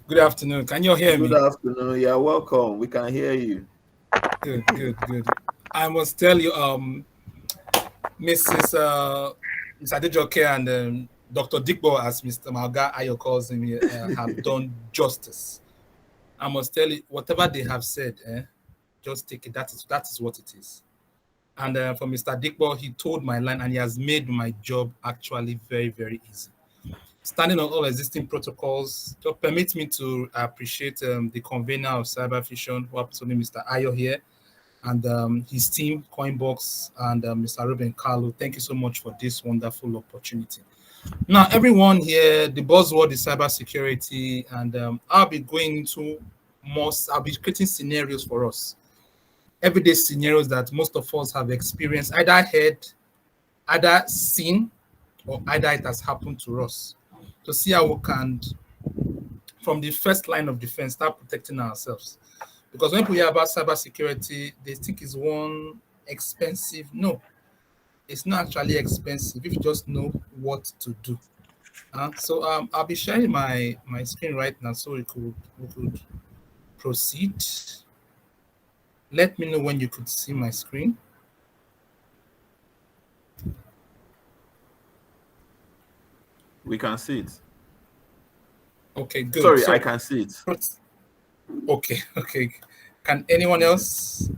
Good afternoon. Can you hear Good me? afternoon. You're welcome. We can hear you. Good. I must tell you, Mrs. Ms. Adejoke and Dr. Digbo, as Mr. Malga Ayo calls him, have done justice. I must tell you, whatever they have said, just take it. That is what it is. And for Mr. Digbo, he told my line, and he has made my job actually very, very easy. Standing on all existing protocols, just permit me to appreciate the convener of Cyberfusion, who happens to be Mr. Ayo here, and his team, Coinbox, and Mr. Ruben Carlo. Thank you so much for this wonderful opportunity. Now, everyone here, the buzzword is cybersecurity, and I'll be going into I'll be creating scenarios for us, everyday scenarios that most of us have experienced, either heard, either seen, or either it has happened to us, to see how we can, from the first line of defense, start protecting ourselves. Because when people hear about cybersecurity, they think it's one expensive. No, it's not actually expensive if you just know what to do. So I'll be sharing my screen right now so we could proceed. Let me know when you could see my screen. We can see it. Okay, good. Sorry, So, I can see it. Okay. Can anyone else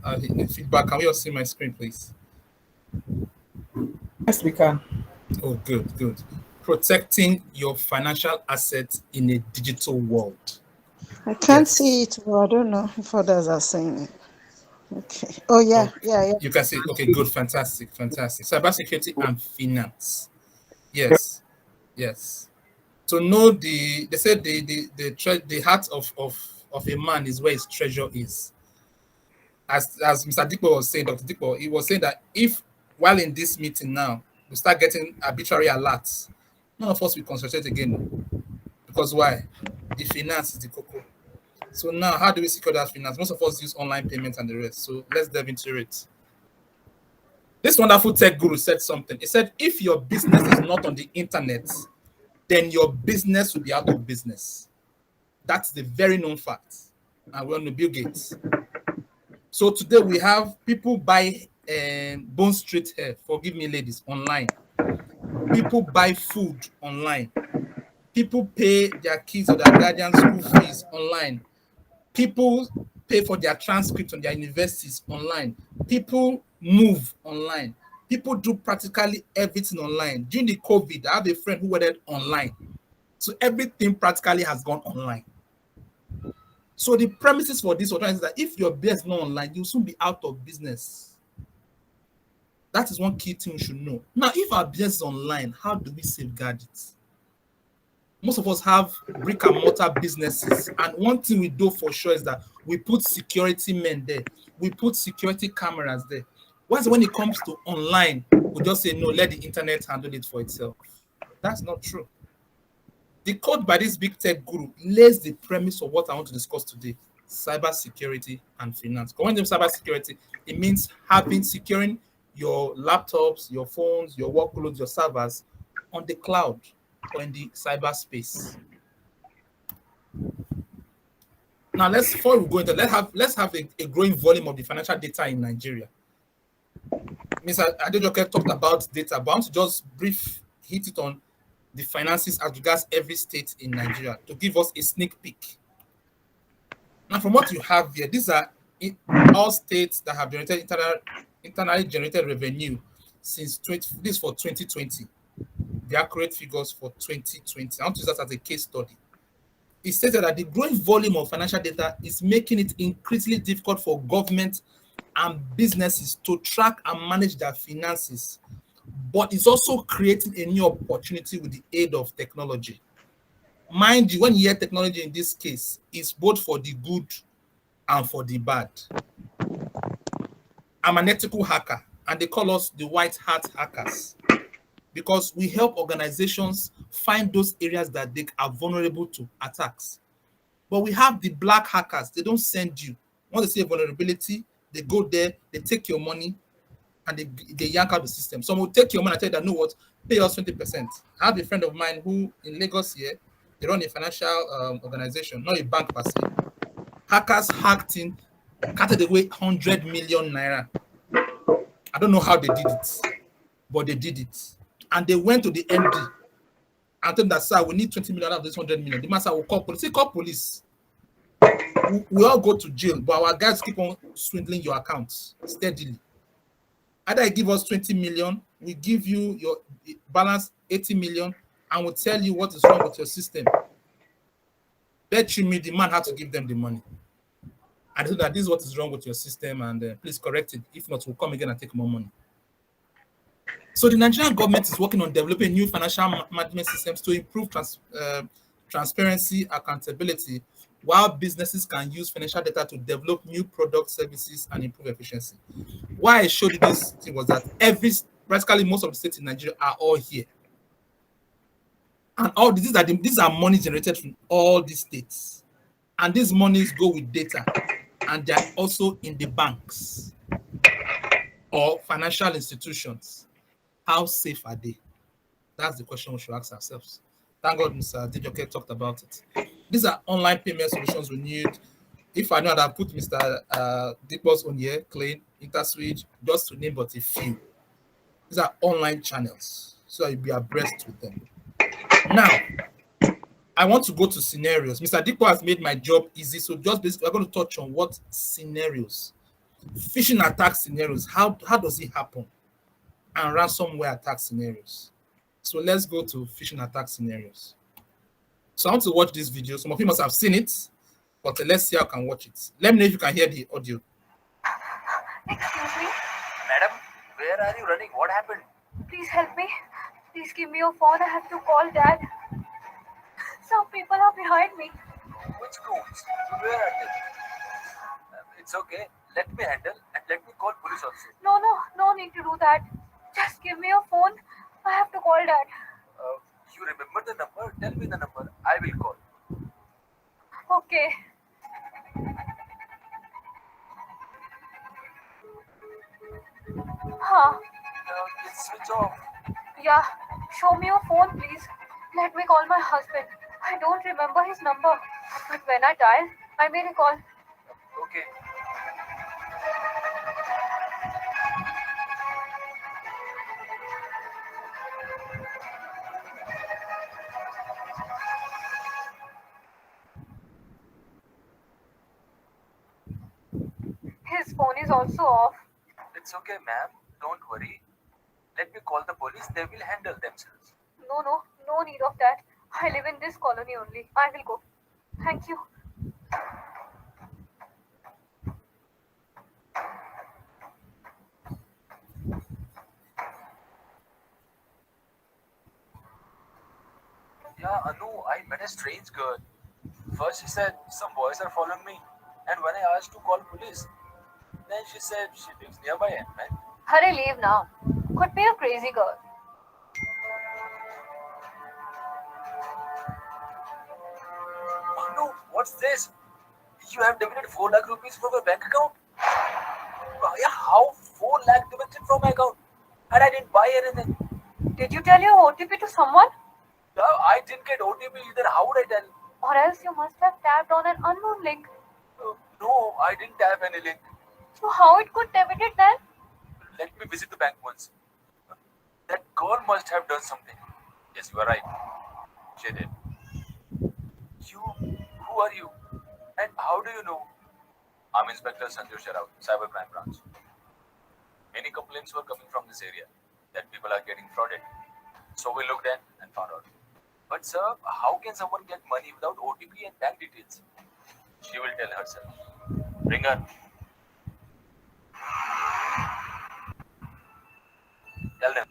feedback? Can we all see my screen, please? Yes, we can. Oh, good. Protecting your financial assets in a digital world. I can't see it, but I don't know if others are saying it. Okay. Oh, yeah. You can see. Okay, good, fantastic. Cybersecurity and finance. Yes. To know they said the heart of a man is where his treasure is. As Mr. Dikpo was saying, Dr. Dikpo, he was saying that if while in this meeting now we start getting arbitrary alerts, none of us will concentrate again. Because why? The finance is the cocoa. So now, how do we secure that finance? Most of us use online payments and the rest. So let's delve into it. This wonderful tech guru said something. He said, if your business is not on the internet, then your business will be out of business. That's the very known fact. And we're on the Bill Gates. So today we have people buy Bone Street hair, forgive me ladies, online. People buy food online. People pay their kids or their guardians' school fees online. People pay for their transcripts on their universities online. People move online. People do practically everything online. During the COVID, I have a friend who wedded online. So everything practically has gone online. So the premises for this is that if your business is not online, you'll soon be out of business. That is one key thing you should know. Now, if our business is online, how do we safeguard it? Most of us have brick and mortar businesses, and one thing we do for sure is that we put security men there. We put security cameras there. Whereas when it comes to online, we just say, no, let the internet handle it for itself. That's not true. The code by this big tech guru lays the premise of what I want to discuss today: cybersecurity and finance. When you say cybersecurity, it means securing your laptops, your phones, your workloads, your servers on the cloud or in the cyberspace. Now, before we go into, let's have a growing volume of the financial data in Nigeria. Mr. Adejoke talked about data, but I want to just hit it on the finances as regards every state in Nigeria to give us a sneak peek. Now, from what you have here, these are all states that have generated internally generated revenue since this for 2020. The accurate figures for 2020. I want to use that as a case study. It stated that the growing volume of financial data is making it increasingly difficult for government and businesses to track and manage their finances, but it's also creating a new opportunity with the aid of technology. Mind you, when you hear technology in this case, it's both for the good and for the bad. I'm an ethical hacker, and they call us the white hat hackers because we help organizations find those areas that they are vulnerable to attacks. But we have the black hackers. They don't send you. When they see a vulnerability, they go there, they take your money, and they yank out the system. Some will take your money and tell you that, know what, pay us 20%. I have a friend of mine who in Lagos here, They run a financial organization, not a bank per se. Hackers hacked in, carted away 100 million naira. I don't know how they did it, but they did it. And they went to the MD and told them that, sir, we need 20 million out of this 100 million. The man said, we'll call police. Say, call police. We all go to jail, but our guys keep on swindling your accounts steadily. Either you give us 20 million, we give you your balance 80 million, and we'll tell you what is wrong with your system. Bet you me, the man had to give them the money. I told that this is what is wrong with your system, and please correct it. If not, we'll come again and take more money. So the Nigerian government is working on developing new financial management systems to improve transparency, accountability, while businesses can use financial data to develop new product services and improve efficiency. Why I showed you this thing was that practically most of the states in Nigeria are all here. And all these are money generated from all these states. And these monies go with data, and they're also in the banks or financial institutions. How safe are they? That's the question we should ask ourselves. Thank God Mr. Dijoke talked about it. These are online payment solutions we need. If I know that I put Mr. Dikbo's on here, Clean, InterSwitch, just to name but a few. These are online channels, so you'll be abreast with them. Now, I want to go to scenarios. Mr. Dikbo has made my job easy, so just basically, we're going to touch on what scenarios, phishing attack scenarios, how does it happen, and ransomware attack scenarios. So let's go to phishing attack scenarios. So I want to watch this video. Some of you must have seen it, but let's see how I can watch it. Let me know if you can hear the audio. Excuse me? Madam, where are you running? What happened? Please help me. Please give me your phone. I have to call Dad. Some people are behind me. Which rooms? Where are they? It's okay. Let me handle and let me call police also. No need to do that. Just give me your phone. I have to call Dad. You remember the number? Tell me the number. I will call. Okay. Huh? It's switch off. Yeah. Show me your phone, please. Let me call my husband. I don't remember his number. But when I dial, I may recall. Okay. His phone is also off. It's okay, ma'am. Don't worry. Let me call the police. They will handle themselves. No need of that. I live in this colony only. I will go. Thank you. Yeah, Anu, I met a strange girl. First she said some boys are following me. And when I asked to call police, then she said she lives nearby and man. Hurry, leave now. Could be a crazy girl. Anu, what's this? You have debited 4 lakh rupees from your bank account? Yeah, how 4 lakh debited from my account? And I didn't buy anything. Did you tell your OTP to someone? No, I didn't get OTP either. How would I tell? Or else you must have tapped on an unknown link. No, I didn't have any link. So how it could debit it then? Let me visit the bank once. That girl must have done something. Yes, you are right. She did. Who are you? And how do you know? I'm Inspector Sanjay Sharaf, Cybercrime Branch. Many complaints were coming from this area that people are getting frauded. So we looked in and found out. But sir, how can someone get money without OTP and bank details? She will tell herself. Bring her. Tell them.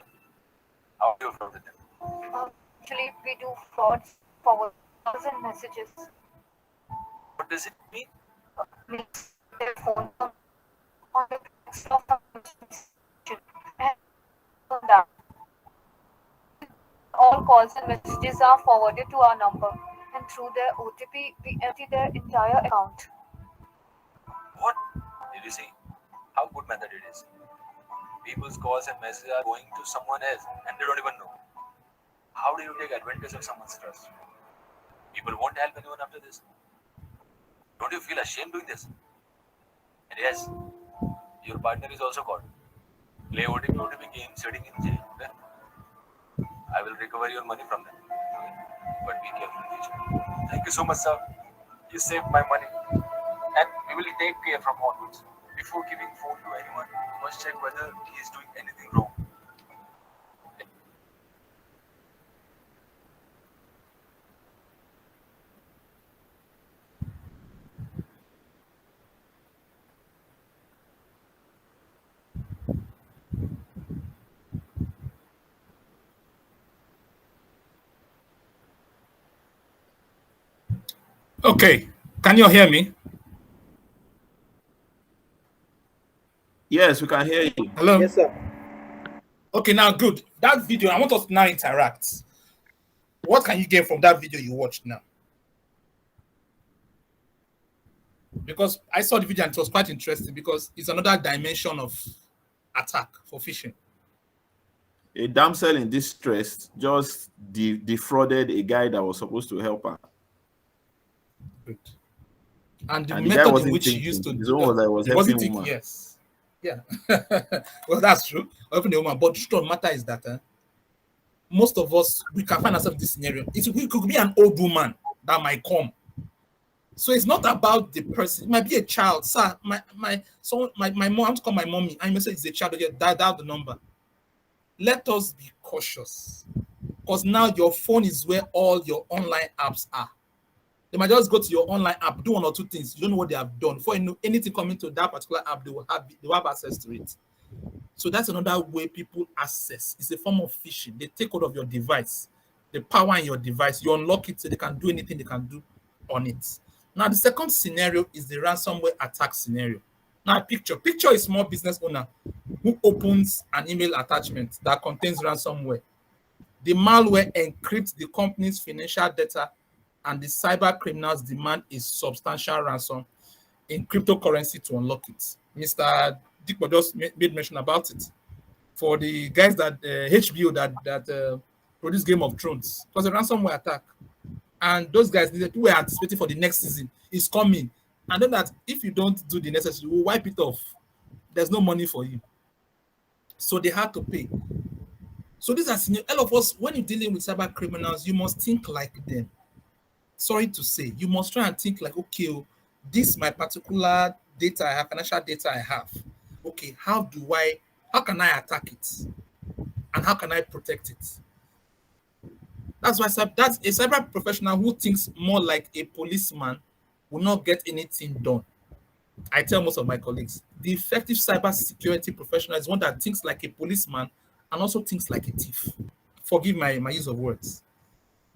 How do you fraud with them? Actually, we do frauds forward and messages. What does it mean? Means their phone on the text of the message and on that. All calls and messages are forwarded to our number, and through their OTP, we empty their entire account. What? Did you see how good method it is? People's calls and messages are going to someone else and they don't even know. How do you take advantage of someone's trust? People won't help anyone after this. Don't you feel ashamed doing this? And yes, your partner is also caught. Play OTP game sitting in jail. Then I will recover your money from them. Okay? But be careful in future. Thank you so much, sir. You saved my money. And we will take care from onwards. Before giving phone to anyone, must check whether he is doing anything wrong. Okay, can you hear me? Yes, we can hear you. Hello? Yes, sir. Okay, now good. That video, I want us to now interact. What can you get from that video you watched now? Because I saw the video and it was quite interesting because it's another dimension of attack for phishing. A damsel in distress just defrauded a guy that was supposed to help her. Good. And the And the guy method in wasn't which she thinking. used to His do own was that he was he wasn't helping thinking, woman. yes. Yeah. Well, that's true. Helping the woman. But the truth of the matter is that most of us, we can find ourselves in this scenario. It could be an old woman that might come. So it's not about the person. It might be a child. Sir, my mom, I want to call my mommy. I may say it's a child. You dial the number. Let us be cautious. Because now your phone is where all your online apps are. They might just go to your online app, do one or two things. You don't know what they have done. Before you know anything coming to that particular app, they will have access to it. So that's another way people access. It's a form of phishing. They take hold of your device, the power in your device. You unlock it so they can do anything they can do on it. Now, the second scenario is the ransomware attack scenario. Now, picture is a small business owner who opens an email attachment that contains ransomware. The malware encrypts the company's financial data, and the cyber criminals demand a substantial ransom in cryptocurrency to unlock it. Mr. Dikbo just made mention about it. For the guys that HBO that produced Game of Thrones, it was a ransomware attack. And those guys were anticipating for the next season. It's coming. And then that if you don't do the necessary, we'll wipe it off. There's no money for you. So they had to pay. So these are all of us, when you're dealing with cyber criminals, you must think like them. Sorry to say, you must try and think like, okay, this my particular data I have, financial data I have. Okay, how can I attack it? And how can I protect it? That's why that's a cyber professional who thinks more like a policeman will not get anything done. I tell most of my colleagues, the effective cyber security professional is one that thinks like a policeman and also thinks like a thief. Forgive my use of words.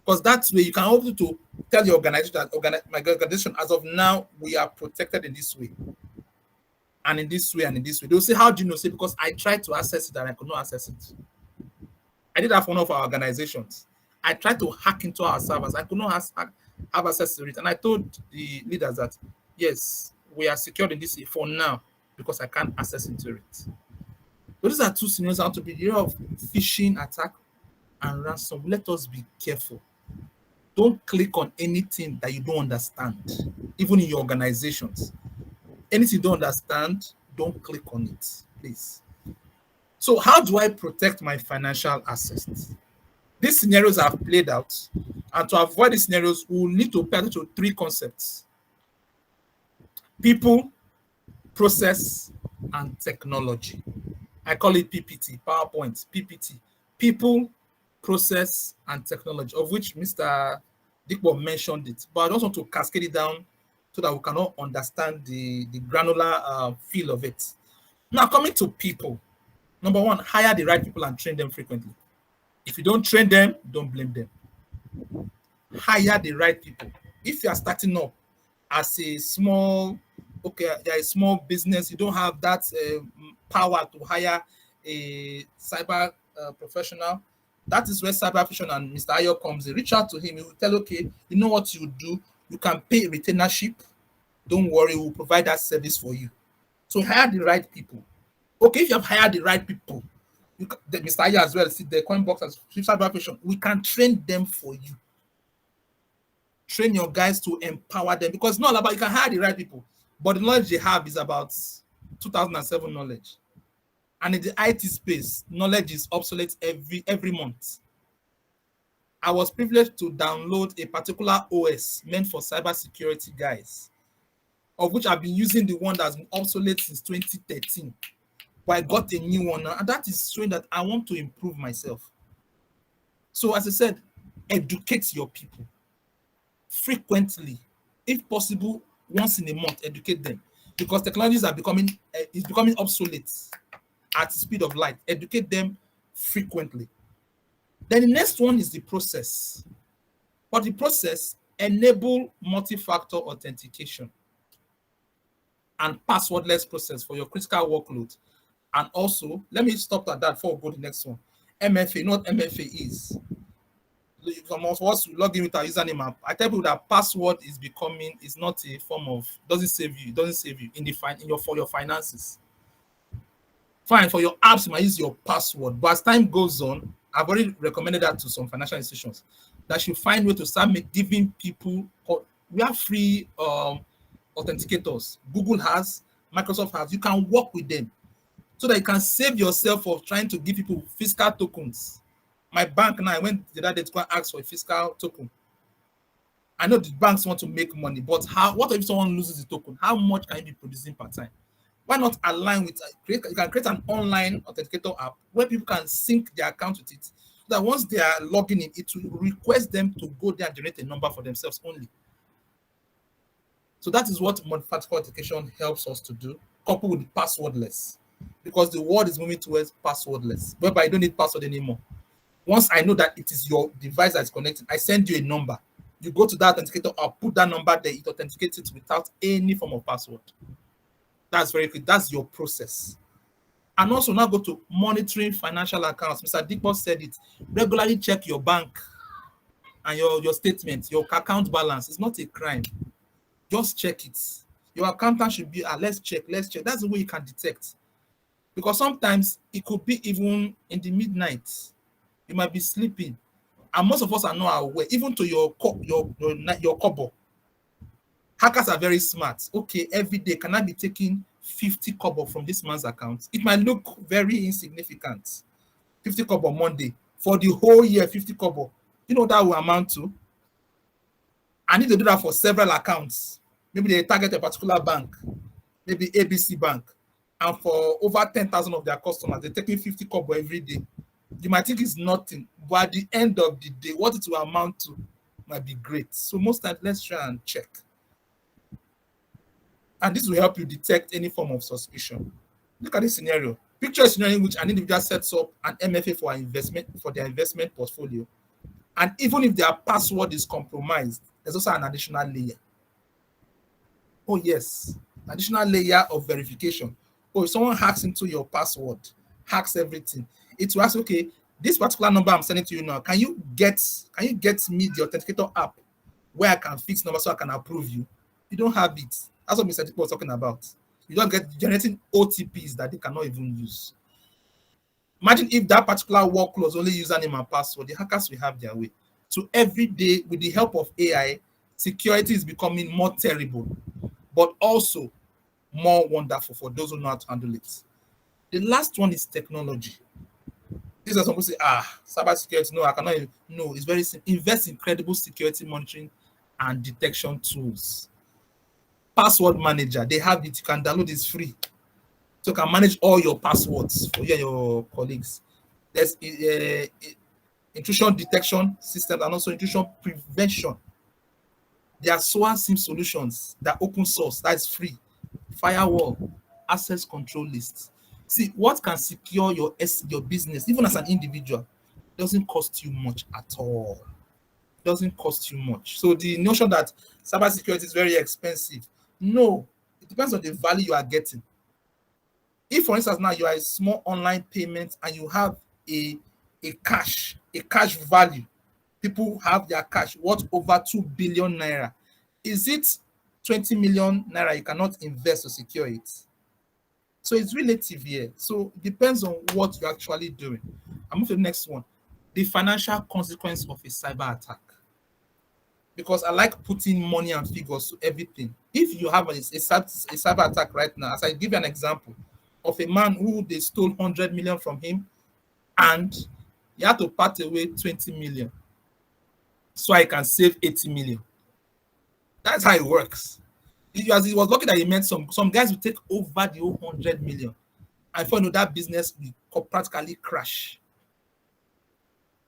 Because that's where you can also to tell your organization that my organization, as of now, we are protected in this way. And in this way, and in this way. They'll say, how do you know? Say, because I tried to access it and I could not access it. I did that for one of our organizations. I tried to hack into our servers. I could not have access to it. And I told the leaders that, yes, we are secured in this for now because I can't access into it. So these are two scenarios out to be the area of phishing attack and ransom. Let us be careful. Don't click on anything that you don't understand, even in your organizations. Anything you don't understand, don't click on it, please. So how do I protect my financial assets? These scenarios have played out, and to avoid these scenarios, we will need to pay attention to three concepts: people, process, and technology. I call it PPT, PowerPoint, PPT. People, process, and technology, of which Mr. Dikbo mentioned it. But I just want to cascade it down so that we can all understand the granular feel of it. Now, coming to people. Number one, hire the right people and train them frequently. If you don't train them, don't blame them. Hire the right people. If you are starting up as a small, you're a small business, you don't have that power to hire a cyber professional. That is where cyberfusion and Mr. Ayo comes in. Reach out to him. He will tell, okay, you know what you do. You can pay retainership. Don't worry, we'll provide that service for you. So hire the right people. Okay, if you have hired the right people, Mr. Ayo as well, see the Coinbox as cyberfusion, we can train them for you. Train your guys to empower them, because it's not about, you can hire the right people, but the knowledge they have is about 2007 knowledge. And in the IT space, knowledge is obsolete every month. I was privileged to download a particular OS meant for cybersecurity guys, of which I've been using the one that's been obsolete since 2013. But I got a new one now, and that is showing that I want to improve myself. So as I said, educate your people frequently, if possible, once in a month. Educate them, because technologies are becoming obsolete at the speed of light. Educate them frequently. Then the next one is the process. For the process, enable multi-factor authentication and passwordless process for your critical workload. And also, let me stop at that before we go to the next one. MFA, not MFA is. Some of us will log in with our username. I tell people that password is not a form of, doesn't save you. It doesn't save you for your finances. Fine, for your apps, you might use your password. But as time goes on, I've already recommended that to some financial institutions, that should find a way to start giving people, we have free authenticators. Google has, Microsoft has. You can work with them so that you can save yourself of trying to give people physical tokens. My bank now, I went the other day to go and ask for a physical token. I know the banks want to make money, but what if someone loses the token? How much can you be producing per time? Why not align with, you can create an online authenticator app where people can sync their account with it, so that once they are logging in, it will request them to go there and generate a number for themselves only. So that is what multi-factor authentication helps us to do, coupled with the passwordless, because the world is moving towards passwordless, whereby you don't need password anymore. Once I know that it is your device that is connected, I send you a number. You go to that authenticator, I'll put that number there, it authenticates it without any form of password. That's very quick. That's your process. And also now go to monitoring financial accounts. Mr. Dikpo said it. Regularly check your bank and your statement, your account balance. It's not a crime. Just check it. Your accountant should be, let's check. That's the way you can detect. Because sometimes it could be even in the midnight. You might be sleeping, and most of us are not aware, even to your kobo. Hackers are very smart. Okay, every day, can I be taking 50 kobo from this man's account? It might look very insignificant. 50 kobo Monday. For the whole year, 50 kobo. You know what that will amount to? I need to do that for several accounts. Maybe they target a particular bank, maybe ABC Bank, and for over 10,000 of their customers, they're taking 50 kobo every day. You might think it's nothing, but at the end of the day, what it will amount to might be great. So most times, let's try and check. And this will help you detect any form of suspicion. Look at this scenario. Picture a scenario in which an individual sets up an MFA for their investment portfolio. And even if their password is compromised, there's also an additional layer. Oh yes, additional layer of verification. Oh, if someone hacks into your password, hacks everything, it will ask, okay, this particular number I'm sending to you now, can you get me the authenticator app where I can fix number so I can approve you? You don't have it. That's what Mr. Dikpo was talking about. You don't get generating OTPs that they cannot even use. Imagine if that particular workload only username and password, the hackers will have their way. So every day, with the help of AI, security is becoming more terrible, but also more wonderful for those who know how to handle it. The last one is technology. These are some people say, cybersecurity, no, I cannot. No, it's very simple. Invest in credible security monitoring and detection tools. Password manager, they have it. You can download it, it's free. So you can manage all your passwords for you and your colleagues. There's intrusion detection systems and also intrusion prevention. There are SOA SIM solutions that are open source, that's free. Firewall, access control lists. See, what can secure your business, even as an individual, doesn't cost you much at all. Doesn't cost you much. So the notion that cybersecurity is very expensive, no, it depends on the value you are getting. If, for instance, now you are a small online payment and you have a cash value, people have their cash worth over 2 billion naira. Is it 20 million naira you cannot invest to secure it? So it's relative here. So it depends on what you're actually doing. I'm moving to the next one. The financial consequence of a cyber attack. because I like putting money and figures to everything. If you have a cyber attack right now, as I give you an example of a man who they stole 100 million from him, and he had to part away 20 million so I can save 80 million. That's how it works. He was lucky that he met some guys will take over the whole 100 million. And for that business will practically crash.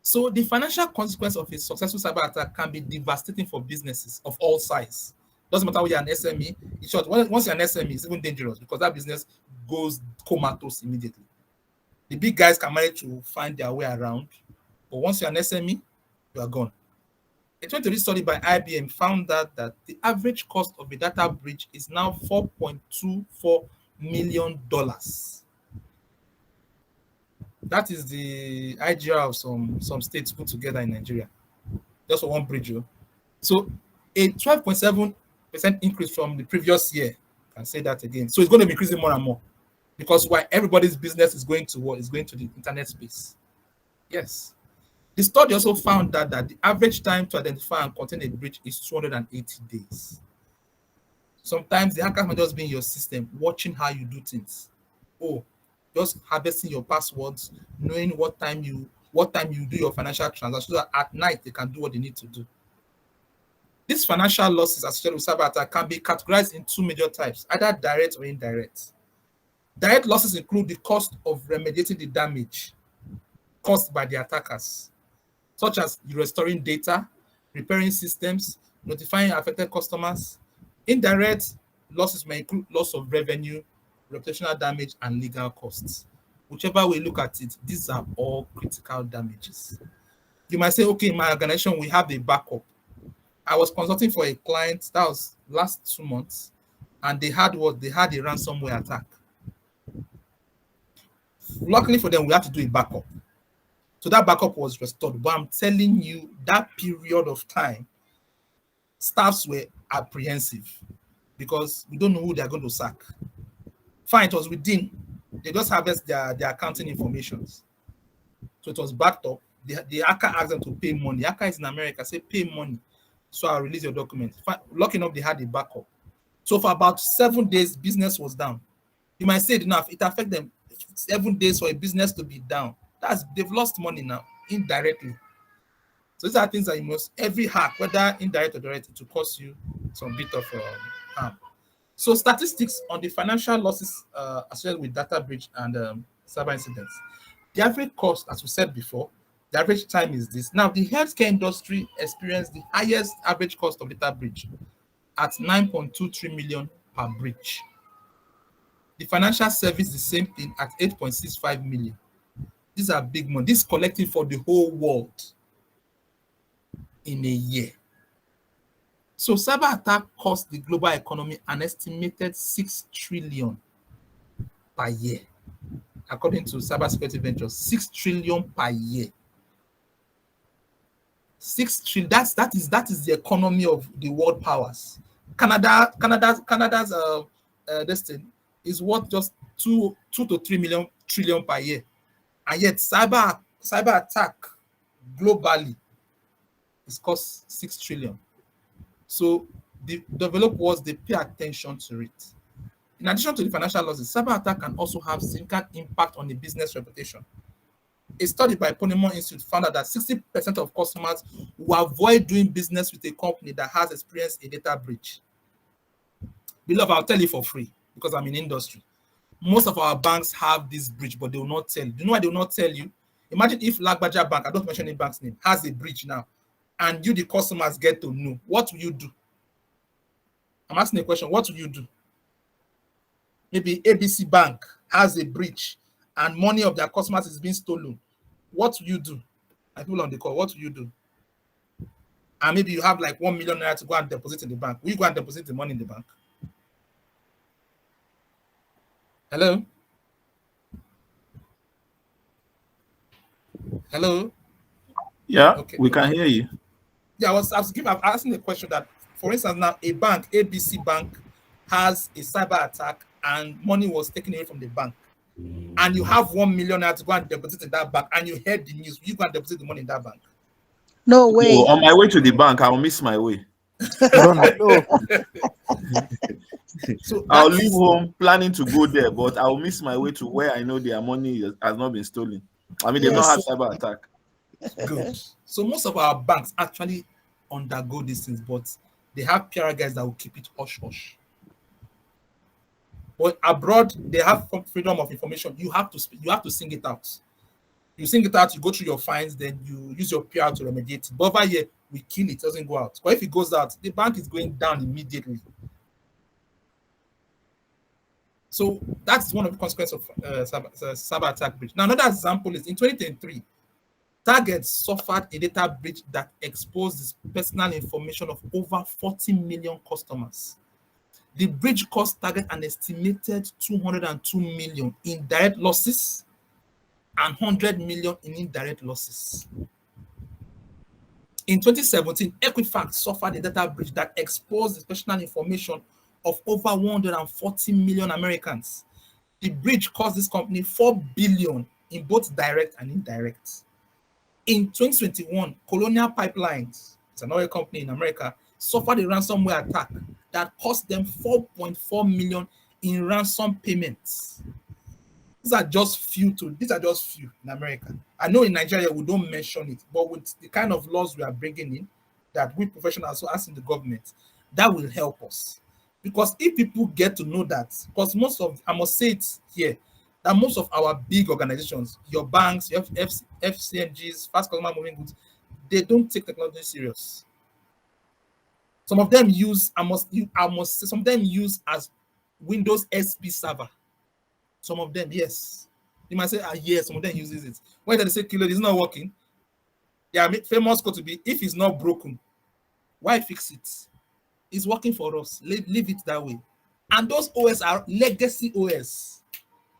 So the financial consequence of a successful cyber attack can be devastating for businesses of all sizes. Doesn't matter whether you're an SME. In short, once you're an SME, it's even dangerous because that business goes comatose immediately. The big guys can manage to find their way around, but once you're an SME, you are gone. A 2020 study by IBM found that the average cost of a data breach is now $4.24 million. That is the IGR of some states put together in Nigeria, just for one breach. So a 12.7% increase from the previous year. I can say that again. So it's going to be increasing more and more because why everybody's business is going to what is going to the internet space. Yes. The study also found that the average time to identify and contain a breach is 280 days. Sometimes the hackers might just be in your system, watching how you do things. Oh, just harvesting your passwords, knowing what time you do your financial transactions, so that at night they can do what they need to do. These financial losses associated with cyber attack can be categorized in two major types, either direct or indirect. Direct losses include the cost of remediating the damage caused by the attackers, such as restoring data, repairing systems, notifying affected customers. Indirect losses may include loss of revenue, reputational damage, and legal costs. Whichever way you look at it, these are all critical damages. You might say, okay, in my organization, we have a backup. I was consulting for a client, that was last 2 months, and they had a ransomware attack. Luckily for them, we had to do a backup. So that backup was restored. But I'm telling you, that period of time, staffs were apprehensive because we don't know who they're going to sack. Fine, it was within. They just harvest their accounting information. So it was backed up. The hacker asked them to pay money. The hacker is in America, say pay money. So I'll release your document. Lucky enough, they had a backup. So for about 7 days, business was down. You might say enough. It affected them 7 days for a business to be down. They've lost money now, indirectly. So these are things that you must, every hack, whether indirect or direct, to cost you some bit of harm. So statistics on the financial losses associated with data breach and cyber incidents. The average cost, as we said before, the average time is this. Now, the healthcare industry experienced the highest average cost of data breach at 9.23 million per breach. The financial service, the same thing, at 8.65 million. These are big money. This is collecting for the whole world in a year. So cyber attack cost the global economy an estimated 6 trillion per year. According to Cybersecurity Ventures, 6 trillion per year. 6 trillion. That is the economy of the world powers. Canada's this thing is worth just 2 to 3 trillion per year. And yet cyber attack globally is cost 6 trillion. So the developers, they pay attention to it. In addition to the financial losses, cyber attack can also have significant impact on the business reputation. A study by Ponemon Institute found out that 60% of customers will avoid doing business with a company that has experienced a data breach. Beloved, I'll tell you for free because I'm in industry. Most of our banks have this breach, but they will not tell you. Do you know why they will not tell you? Imagine if Lagbaja Bank, I don't mention any bank's name, has a breach now, and you, the customers, get to know. What will you do? I'm asking a question. What will you do? Maybe ABC Bank has a breach and money of their customers is being stolen. What will you do? And people on the call, what will you do? And maybe you have like 1 million naira to go and deposit in the bank. Will you go and deposit the money in the bank? Hello? Hello? Yeah, okay. We can hear you. Yeah, I was asking a question that, for instance, now a bank, ABC Bank, has a cyber attack and money was taken away from the bank. And you have 1 million naira to go and deposit in that bank, and you heard the news. Will you go and deposit the money in that bank? No No, way. on my way to the bank, I'll miss my way. Run. No. So I'll that's leave home planning to go there, but I'll miss my way to where I know their money has not been stolen. I mean, they've not had Yes. cyber attack. good. So most of our banks actually undergo these things, but they have PR guys that will keep it hush hush. But abroad, they have freedom of information. You have to sing it out. You sing it out, you go through your fines, then you use your PR to remediate it. But over here, we kill it, it doesn't go out. But if it goes out, the bank is going down immediately. So that's one of the consequences of cyber attack breach. Now, another example is in 2023, Target suffered a data breach that exposed the personal information of over 40 million customers. The breach cost Target an estimated 202 million in direct losses and 100 million in indirect losses. In 2017, Equifax suffered a data breach that exposed the personal information of over 140 million Americans. The breach cost this company 4 billion in both direct and indirect. In 2021, Colonial Pipelines, it's another company in America, suffered a ransomware attack that cost them 4.4 million in ransom payments. These are just few in America. I know in Nigeria we don't mention it, but with the kind of laws we are bringing in, that we professionals are asking the government, that will help us. Because if people get to know that, because I must say it here, that most of our big organizations, your banks, your FCMGs, fast consumer moving goods, they don't take technology serious. Some of them use, some of them use as Windows SP server. Some of them, yes. You might say, yes, some of them uses it. When they say kilo, it's not working. Yeah, famous code to be, if it's not broken, why fix it? It's working for us. Leave it that way. And those OS are legacy OS.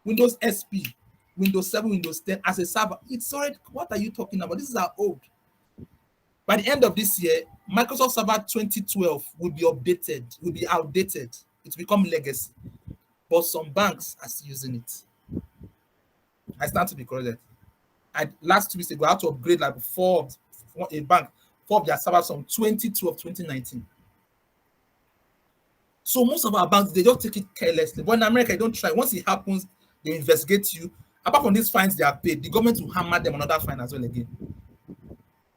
Windows SP, Windows 7, Windows 10 as a server. It's already, what are you talking about? This is our old. By the end of this year, Microsoft Server 2012 will be updated, will be outdated. It's become legacy. But some banks are still using it. I stand to be corrected. Last 2 weeks ago, I had to upgrade like four of their servers from 2012, 2019. So most of our banks, they just take it carelessly. But in America, they don't try. Once it happens, they investigate you. Apart from these fines they are paid, the government will hammer them another fine as well again.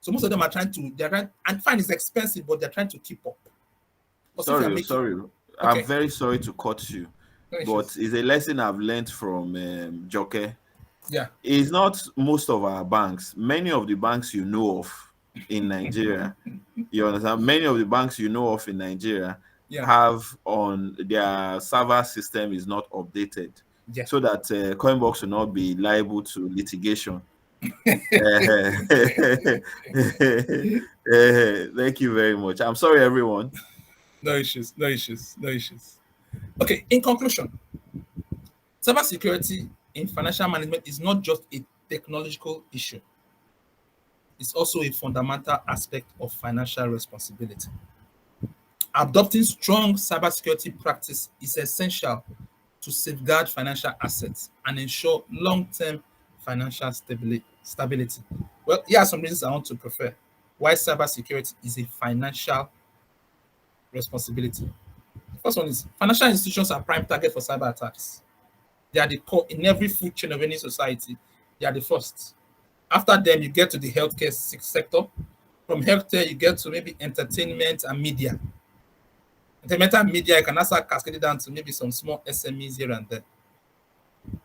So most of them are and fine is expensive, but they're trying to keep up. Sorry. Okay. I'm very sorry to cut you, but it's a lesson I've learned from Joke. Yeah. It's not most of our banks. Many of the banks you know of in Nigeria, you understand? Many of the banks you know of in Nigeria have on their server system is not updated, so that Coinbox will not be liable to litigation. Thank you very much. I'm sorry, everyone. No issues. Okay, in conclusion, cybersecurity in financial management is not just a technological issue. It's also a fundamental aspect of financial responsibility. Adopting strong cybersecurity practice is essential to safeguard financial assets and ensure long-term financial stability. Well, here are some reasons I want to prefer why cybersecurity is a financial responsibility. The first one is financial institutions are prime target for cyber attacks. They are the core in every food chain of any society. They are the first. After them, you get to the healthcare sector. From healthcare, you get to maybe entertainment and media. Entertainment and media, you can also cascade it down to maybe some small SMEs here and there.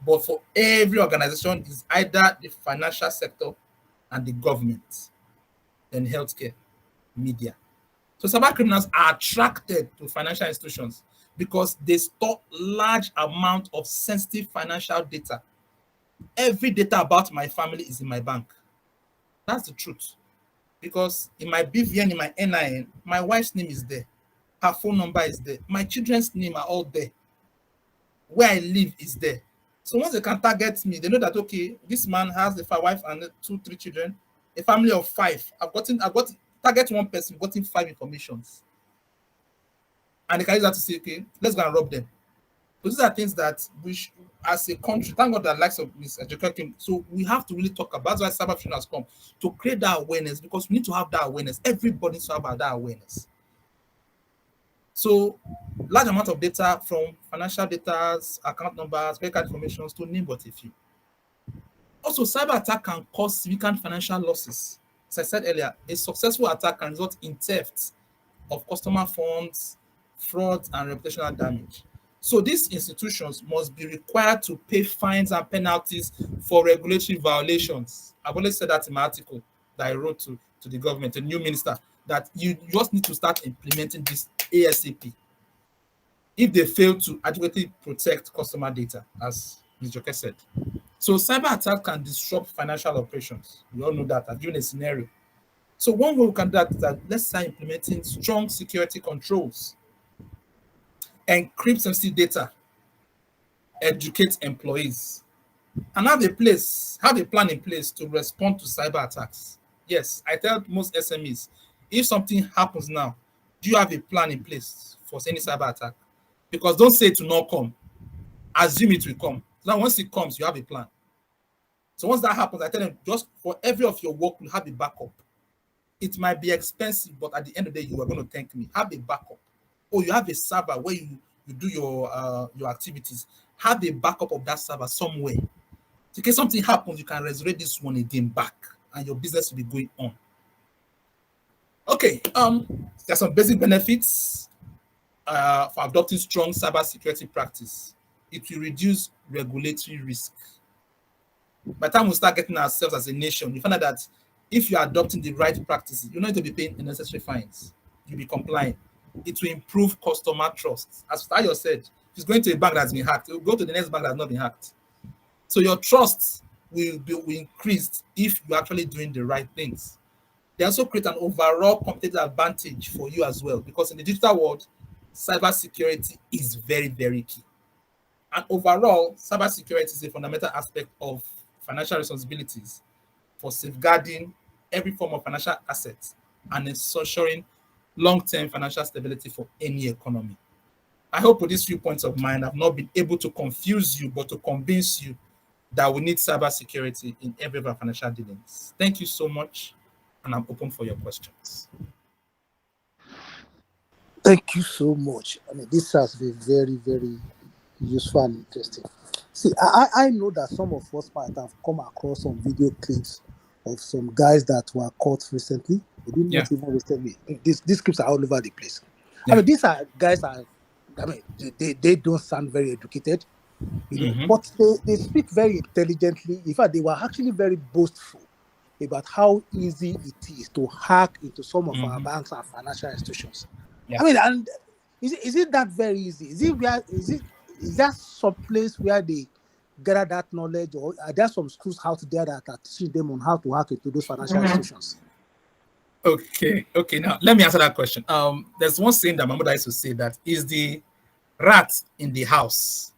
But for every organization, it's either the financial sector and the government, then healthcare, media. So cyber criminals are attracted to financial institutions because they store large amount of sensitive financial data. Every data about my family is in my bank. That's the truth. Because in my BVN, in my NIN, my wife's name is there. Her phone number is there. My children's name are all there. Where I live is there. So once they can target me, they know that, okay, this man has a wife and 2-3 children, a family of 5. I've got target one person, gotten 5 informations. And they can use that to say, okay, let's go and rob them. So these are things that as a country, thank God that likes of Ms. Ejike, so we have to really talk about. That's why cyberfusion has come to create that awareness, because we need to have that awareness. Everybody needs to have that awareness. So large amount of data, from financial data, account numbers, credit card information, to name but a few. Also, cyber attack can cause significant financial losses. As I said earlier, a successful attack can result in theft of customer funds, fraud, and reputational damage. So these institutions must be required to pay fines and penalties for regulatory violations. I've always said that in my article that I wrote to the government, the new minister, that you just need to start implementing this ASAP if they fail to adequately protect customer data, as Ms. Joke said. So cyber attack can disrupt financial operations. We all know that. I've given a scenario. So one way we can do that is that let's start implementing strong security controls, encrypt sensitive data, educate employees, and have a plan in place to respond to cyber attacks. Yes, I tell most SMEs, if something happens now, do you have a plan in place for any cyber attack? Because don't say it will not come. Assume it will come. Now, once it comes, you have a plan. So once that happens, I tell them, just for every of your work, you have a backup. It might be expensive, but at the end of the day, you are going to thank me. Have a backup. Or you have a server where you do your activities. Have a backup of that server somewhere. In case something happens, you can resurrect this one again back, and your business will be going on. Okay, there's some basic benefits for adopting strong cybersecurity practice. It will reduce regulatory risk. By the time we start getting ourselves as a nation, you find out that if you are adopting the right practices, you're not going to be paying unnecessary fines. You'll be complying. It will improve customer trust. As Tayo said, if it's going to a bank that's been hacked, it will go to the next bank that's not been hacked. So your trust will increase if you're actually doing the right things. They also create an overall competitive advantage for you as well, because in the digital world, cybersecurity is very, very key. And overall, cybersecurity is a fundamental aspect of financial responsibilities for safeguarding every form of financial assets and ensuring long-term financial stability for any economy. I hope with these few points of mine, I've not been able to confuse you, but to convince you that we need cybersecurity in every of our financial dealings. Thank you so much, and I'm open for your questions. Thank you so much. I mean, this has been very, very useful and interesting. See, I know that some of us might have come across some video clips of some guys that were caught recently. Maybe not even recently. These clips are all over the place. I mean, these are guys they don't sound very educated, but they speak very intelligently. In fact, they were actually very boastful about how easy it is to hack into some of our banks and financial institutions. I mean, and is it that very easy? Is there some place where they gather that knowledge, or are there some schools out there that are teaching them on how to hack into those financial institutions? Okay. Now let me answer that question. There's one saying that my mother used to say, that is the rat in the house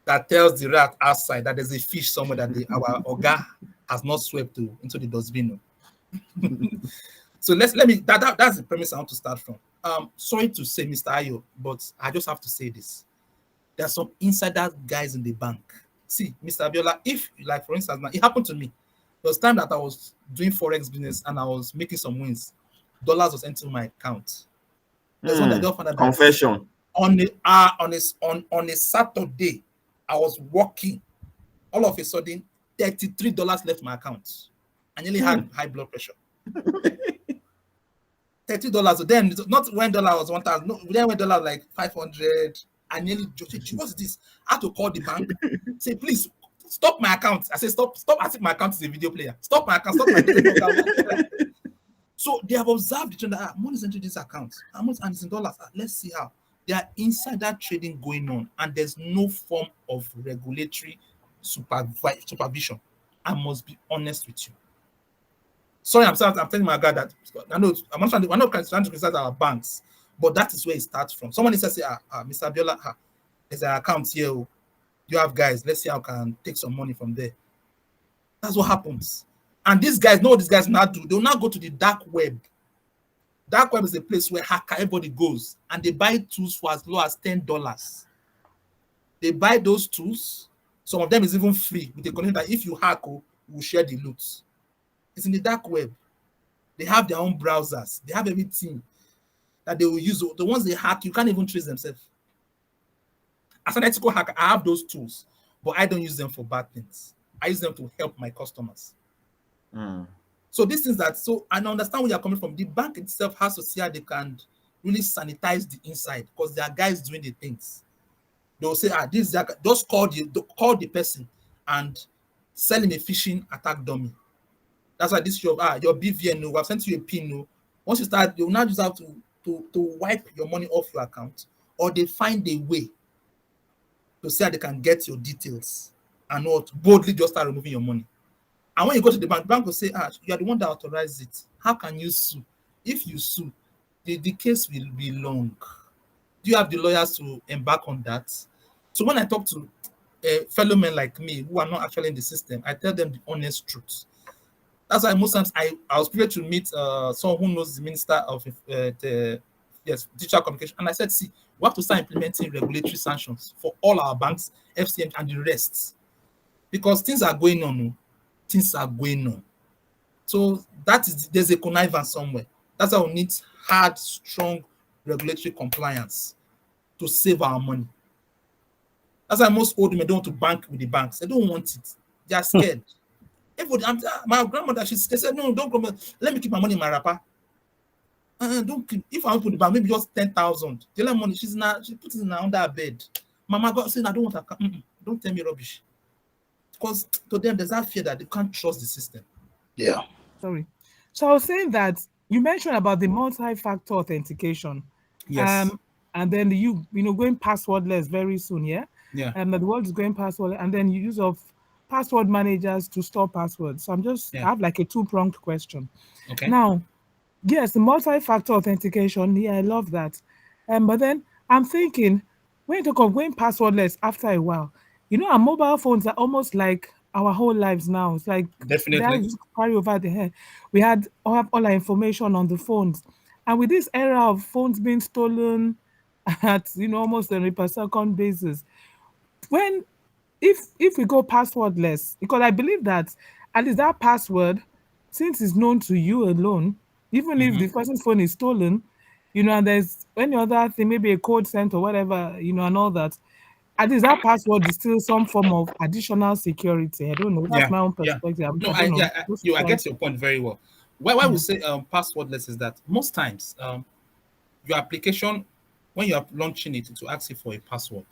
that tells the rat outside that there's a fish somewhere that our oga has not swept into the dustbin. So that's the premise I want to start from. Sorry to say, Mr. Ayo, but I just have to say this. There are some insider guys in the bank. See, Mr. Abiola, if, like, for instance, now, it happened to me. There was time that I was doing Forex business and I was making some wins. Dollars was entering my account. There's one that I found out confession. On a Saturday, I was working. All of a sudden, $33 left my account. I nearly had high blood pressure. $30. So then, not when dollar was 1,000. No, then when dollar was like 500. I nearly just, what's this? I had to call the bank, say, please stop my account. I said, stop asking my account is a video player. Stop my account. Stop my account. So they have observed the trend that money is into this account. How much? And it's in dollars. Let's see how. There are insider trading going on, and there's no form of regulatory supervision. I must be honest with you. Sorry, I'm telling my guy that I know I'm not trying to criticize our banks, but that is where it starts from. Someone needs to say, Mr. Abiola, there's an account here. You have guys, let's see how I can take some money from there. That's what happens. And these guys know what these guys now do. They'll now go to the dark web. Dark web is a place where everybody goes, and they buy tools for as low as $10. They buy those tools. Some of them is even free with the condition that if you hack, we'll share the loot. It's in the dark web. They have their own browsers. They have everything that they will use. The ones they hack, you can't even trace themselves. As an ethical hacker, I have those tools, but I don't use them for bad things. I use them to help my customers. So these things I understand where you're coming from. The bank itself has to see how they can really sanitize the inside, because there are guys doing the things. They'll say, just call the person and sell him a phishing attack dummy. That's why this your BVN, we have sent you a PIN. Once you start, you'll now just have to wipe your money off your account, or they find a way to say they can get your details and not boldly just start removing your money. And when you go to the bank will say, you are the one that authorized it. How can you sue? If you sue, the case will be long. Do you have the lawyers to embark on that? So when I talk to fellow men like me who are not actually in the system, I tell them the honest truth. That's why most times I was privileged to meet someone who knows the Minister of Digital Communication. And I said, see, we have to start implementing regulatory sanctions for all our banks, FCM, and the rest. Because things are going on. So there's a connivance somewhere. That's why we need hard, strong regulatory compliance to save our money. That's why most old women don't want to bank with the banks. They don't want it. They are scared. My grandmother, they said, no, don't go. Let me keep my money in my wrapper. Don't keep. If I want to put the bank, maybe just 10,000. Tell her money. She puts it under her bed. Mama God said, I don't want to. Don't tell me rubbish. Because to them, there's that fear that they can't trust the system. Yeah. Sorry. So I was saying that you mentioned about the multi-factor authentication. Yes. And then going passwordless very soon, yeah? Yeah. And the world is going passwordless, and then use of password managers to store passwords. So I have like a two-pronged question. Okay. Now, yes, the multi-factor authentication, yeah, I love that. But then I'm thinking, when you talk of going passwordless after a while, our mobile phones are almost like our whole lives now. It's like definitely just carry over the hair. We have all our information on the phones. And with this era of phones being stolen at almost on a per second basis, if we go passwordless, because I believe that at least that password, since it's known to you alone, even if the person's phone is stolen, and there's any other thing, maybe a code sent or whatever, and all that, at least that password is still some form of additional security. I don't know. That's my own perspective. No, I get your point very well. Why we say passwordless is that most times your application, when you are launching it, it will ask you for a password.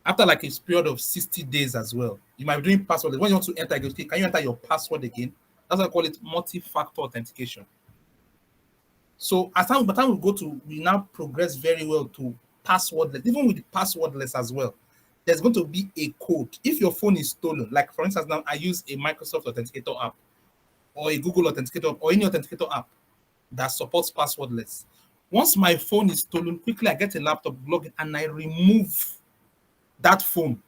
After like a period of 60 days as well, you might be doing password. When you want to enter, can you enter your password again? That's why I call it multi-factor authentication. So by the time we now progress very well to passwordless, even with the passwordless as well, there's going to be a code. If your phone is stolen, like for instance, now I use a Microsoft Authenticator app or a Google Authenticator or any Authenticator app that supports passwordless. Once my phone is stolen, quickly I get a laptop, log in, and I remove that phone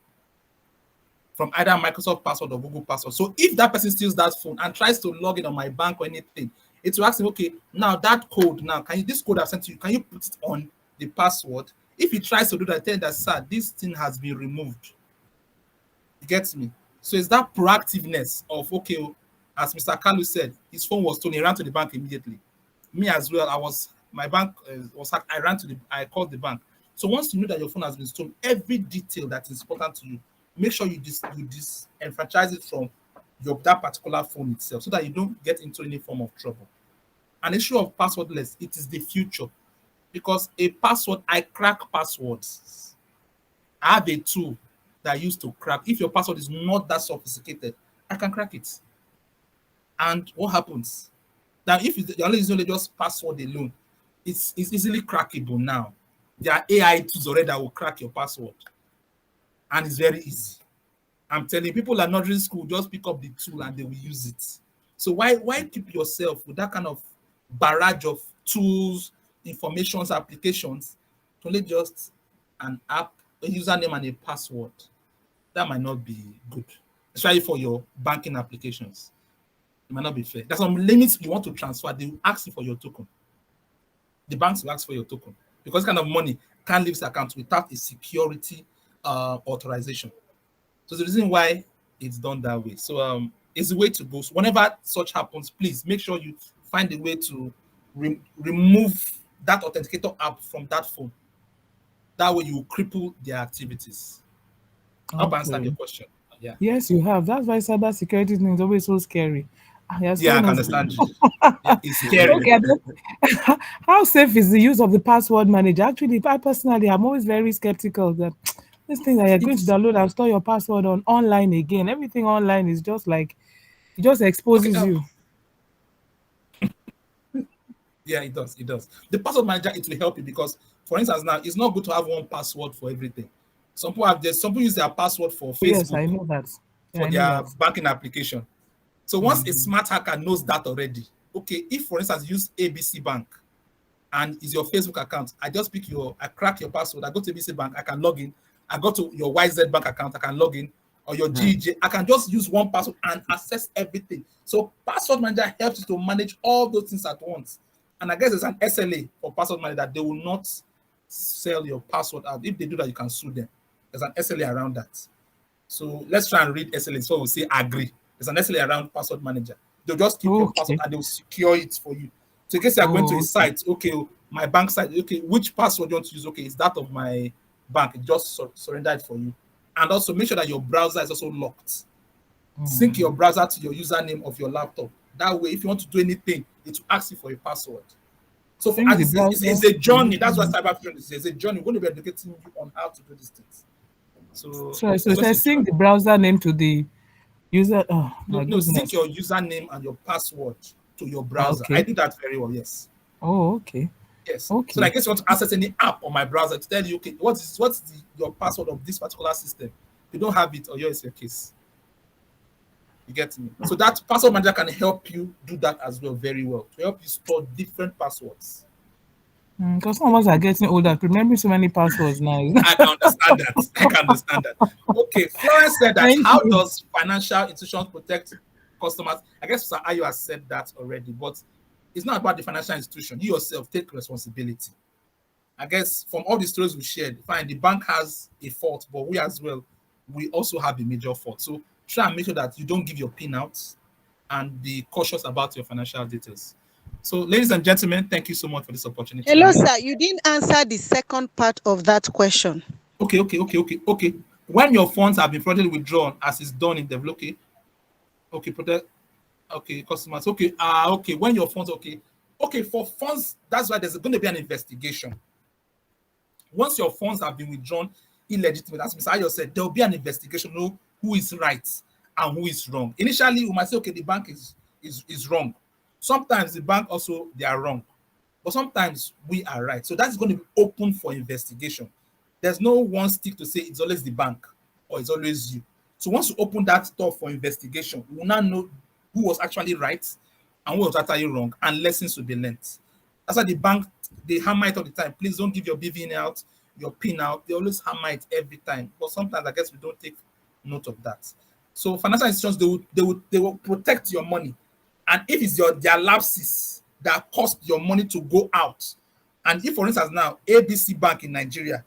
from either Microsoft password or Google password. So if that person steals that phone and tries to log in on my bank or anything, it will ask him, okay, now that code, this code I've sent to you, can you put it on the password? If he tries to do that, tell him that, sir, this thing has been removed. You get me? So it's that proactiveness of, okay, as Mr. Kalu said, his phone was stolen, he ran to the bank immediately. Me as well, my bank was hacked, I called the bank. So once you know that your phone has been stolen, every detail that is important to you, make sure you disenfranchise it from that particular phone itself so that you don't get into any form of trouble. An issue of passwordless, it is the future. Because I crack passwords. I have a tool that I use to crack. If your password is not that sophisticated, I can crack it. And what happens? Now, if you're only using just password alone, it's easily crackable now. There are AI tools already that will crack your password. And it's very easy. I'm telling you, people are not in school, just pick up the tool and they will use it. So why keep yourself with that kind of barrage of tools, informations, applications, to only just an app, a username and a password? That might not be good, especially for your banking applications. It might not be fair. There's some limits you want to transfer. They will ask you for your token. The banks will ask for your token because this kind of money can't leave the account without a security authorization. So the reason why it's done that way. So it's the way to go. So whenever such happens, please make sure you find a way to remove that authenticator app from that phone. That way you cripple their activities. I hope I answered your question. Yeah. Yes, you have. That's why cybersecurity thing is always so scary. Yeah, I can understand you. Yeah, it's scary. Okay, how safe is the use of the password manager? Actually, I personally, I'm always very skeptical that this thing that you're going to download and store your password on online again. Everything online is just like it just exposes you. Yeah, it does. It does. The password manager, it will help you because, for instance, now it's not good to have one password for everything. Some people use their password for Facebook. Yes, I know that. Yeah, for their banking application. So once a smart hacker knows that already, okay, if for instance you use ABC Bank and is your Facebook account, I crack your password, I go to ABC Bank, I can log in, I go to your YZ Bank account, I can log in, or your GJ, I can just use one password and access everything. So password manager helps you to manage all those things at once. And I guess there's an SLA for password manager that they will not sell your password out. If they do that, you can sue them. There's an SLA around that. So let's try and read SLA. So we'll say agree. There's an SLA around password manager. They'll just keep your password and they'll secure it for you. So in case you're going to a site, okay, my bank site, okay, which password you want to use? Okay, it's that of my bank. It just surrendered for you. And also make sure that your browser is also locked. Sync your browser to your username of your laptop. That way, if you want to do anything, it will ask you for a password. So it's a journey. That's what cyberfusion is. It's a journey. We're going to be educating you on how to do these things. So sync the browser name to the user. No, sync your username and your password to your browser. Okay. I do that very well. Yes. Oh, okay. Yes. Okay. So, like, if you want to access any app on my browser to tell you, okay, what's your password of this particular system? If you don't have it, or yours is your case. You get me? So that password manager can help you do that as well, very well, to help you store different passwords. Because some of us are getting older, remembering so many passwords now. I can understand that. Okay, Florence said that. How does financial institutions protect customers? I guess Mr. Ayo has said that already, but it's not about the financial institution. You yourself take responsibility. I guess from all the stories we shared, fine, the bank has a fault, but we as well, we also have a major fault. So try and make sure that you don't give your PIN out and be cautious about your financial details. So, ladies and gentlemen, thank you so much for this opportunity. Hello, sir. You didn't answer the second part of that question. Okay. When your funds have been fraudulently withdrawn, as is done in the protect. Okay, customers. Okay, okay. When your funds, okay, for funds, that's why there's going to be an investigation. Once your funds have been withdrawn illegitimate, as Mr. Ayo said, there will be an investigation to know who is right and who is wrong. Initially, we might say, okay, the bank is wrong. Sometimes the bank also, they are wrong. But sometimes we are right. So that's going to be open for investigation. There's no one stick to say it's always the bank or it's always you. So once you open that door for investigation, we will now know who was actually right and who was actually wrong, and lessons will be learned. That's why the bank, they hammer it all the time. Please don't give your BVN out, your PIN out. They always hammer it every time. But sometimes I guess we don't take note of that. So financial institutions, they will protect your money. And if it's their lapses that caused your money to go out, and if, for instance, now ABC Bank in Nigeria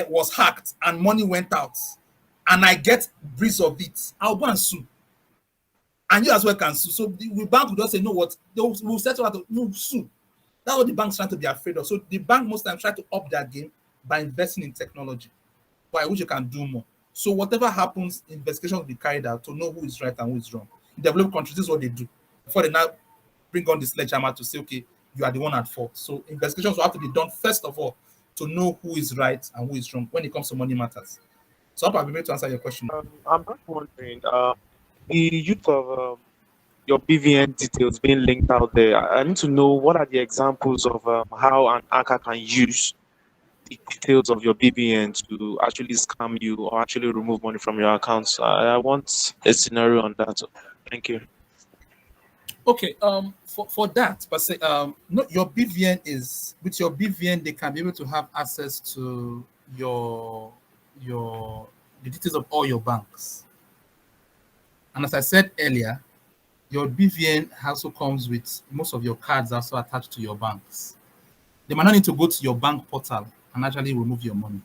was hacked and money went out, and I get breach of it, I'll go and sue. And you as well can sue. So the bank will just say, no, what? We'll settle out, no, sue. That's what the bank's trying to be afraid of. So the bank most times try to up their game by investing in technology, by which you can do more. So whatever happens, investigation will be carried out to know who is right and who is wrong. In developed countries, this is what they do. Before they now bring on the sledgehammer to say, okay, you are the one at fault. So investigations will have to be done first of all to know who is right and who is wrong when it comes to money matters. So I hope I've been able to answer your question. I'm just wondering, the use of your BVN details being linked out there. I need to know what are the examples of how an hacker can use the details of your BVN to actually scam you or actually remove money from your accounts. I want a scenario on that. Thank you. Okay, for that, but say no, your BVN is with your BVN, they can be able to have access to the details of all your banks. And as I said earlier, your BVN also comes with most of your cards also attached to your banks. They might not need to go to your bank portal and actually remove your money.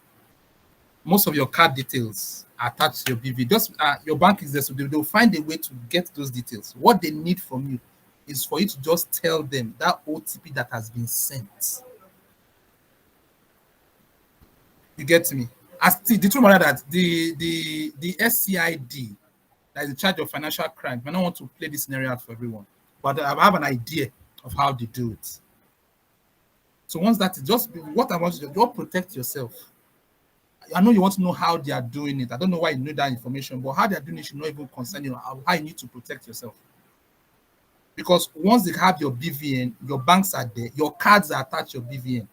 most of your card details are attached to your BV. Just your bank is there, so they'll find a way to get those details. What they need from you is for you to just tell them that OTP that has been sent. You get me? As the truth matter that the SCID, that is in charge of financial crime, I don't want to play this scenario out for everyone, but I have an idea of how they do it. So once that is just what I want you to do, just protect yourself. I know you want to know how they are doing it. I don't know why you know that information, but how they are doing it should not even concern you. How you need to protect yourself. Because once they have your BVN, your banks are there, your cards are attached to your BVN.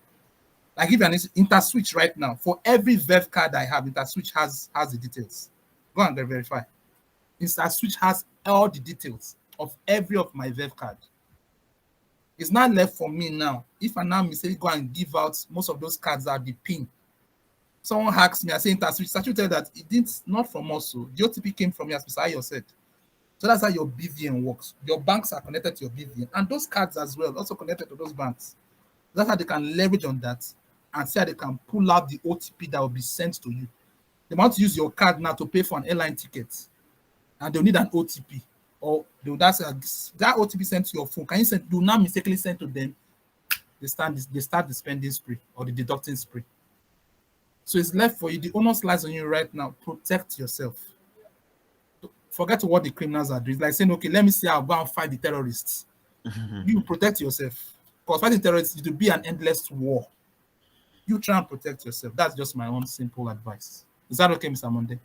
Like if you're an InterSwitch right now, for every Verve card I have, InterSwitch has the details. Go and verify. InterSwitch has all the details of every of my Verve card. It's not left for me now. If I now say go and give out most of those cards are the PIN. Someone hacks me, I say InterSwitch. I should tell that it didn't not from us. So the OTP came from you, as Mr. Ayo said. So that's how your BVN works. Your banks are connected to your BVN, and those cards as well also connected to those banks. That's how they can leverage on that and see how they can pull out the OTP that will be sent to you. They want to use your card now to pay for an airline ticket, and they'll need an OTP, or that OTP sent to your phone. Can you send? Do not mistakenly send to them. They start the spending spree or the deducting spree. So it's left for you. The onus lies on you right now. Protect yourself. Forget what the criminals are doing. It's like saying, okay, let me see how I'll go and fight the terrorists. You protect yourself. Because fighting terrorists, it will be an endless war. You try and protect yourself. That's just my own simple advice. Is that okay, Mr. Monday?